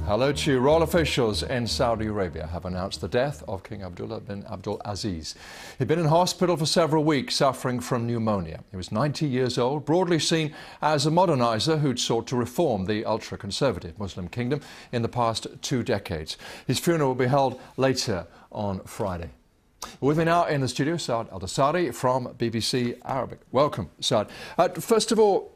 Hello to you. Royal officials in Saudi Arabia have announced the death of King Abdullah bin Abdul Aziz. He'd been in hospital for several weeks suffering from pneumonia. He was 90 years old, broadly seen as a modernizer who'd sought to reform the ultra-conservative Muslim kingdom in the past 2 decades. His funeral will be held later on Friday. With me now in the studio, Saad Al Dosari from BBC Arabic. Welcome, Saad. First of all,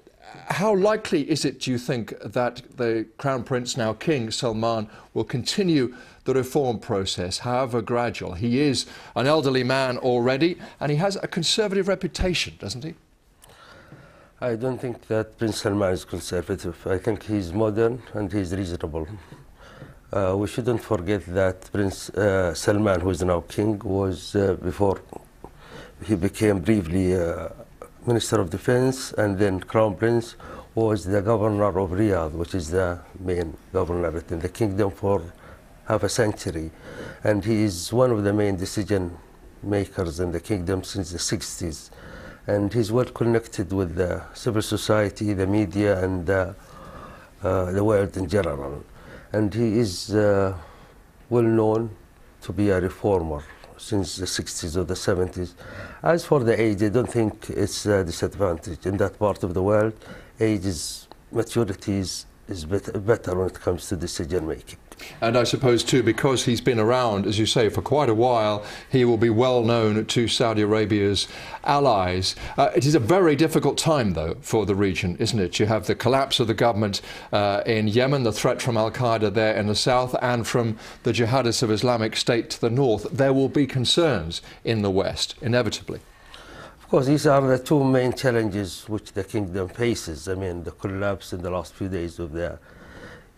how likely is it, do you think, that the Crown Prince, now King Salman, will continue the reform process, however gradual? He is an elderly man already, and he has a conservative reputation, doesn't he? I don't think that Prince Salman is conservative. I think he's modern and he's reasonable. We shouldn't forget that Prince Salman, who is now king, was before he became briefly Minister of Defense and then Crown Prince, was the governor of Riyadh, which is the main governorate in the kingdom, for half a century. And he is one of the main decision makers in the kingdom since the 60s. And he's well connected with the civil society, the media, and the world in general. And he is well known to be a reformer since the 60s or the 70s. As for the age, I don't think it's a disadvantage. In that part of the world, maturity is better when it comes to decision making. And I suppose too, because he's been around, as you say, for quite a while, he will be well known to Saudi Arabia's allies. It is a very difficult time, though, for the region, isn't it? You have the collapse of the government in Yemen, the threat from Al-Qaeda there in the south, and from the jihadists of Islamic State to the north. There will be concerns in the west, inevitably. Of course, these are the two main challenges which the kingdom faces. I mean, the collapse in the last few days of the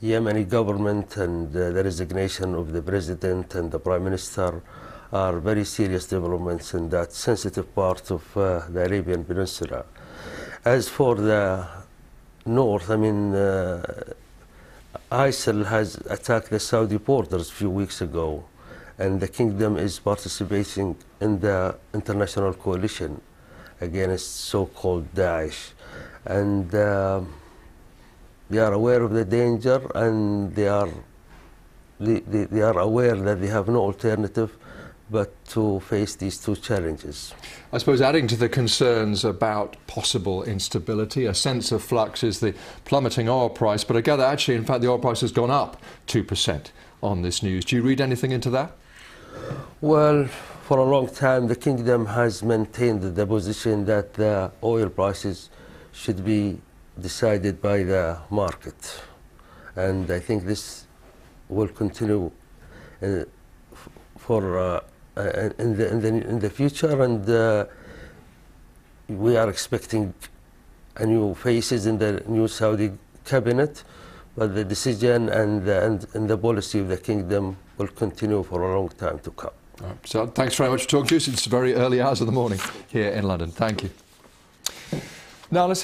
Yemeni government and the resignation of the president and the prime minister are very serious developments in that sensitive part of the Arabian Peninsula. As for the north, I mean, ISIL has attacked the Saudi borders a few weeks ago, and the kingdom is participating in the international coalition against so-called Daesh. And they are aware of the danger, and they are aware that they have no alternative but to face these two challenges. I suppose adding to the concerns about possible instability, a sense of flux is the plummeting oil price. But I gather actually, in fact, the oil price has gone up 2% on this news. Do you read anything into that? Well, for a long time, the kingdom has maintained the position that the oil prices should be decided by the market, and I think this will continue in the future. And we are expecting a new faces in the new Saudi cabinet, but the decision and the policy of the kingdom will continue for a long time to come. So thanks very much for talking to us. It's very early hours of the morning here in London. Thank you. Now let's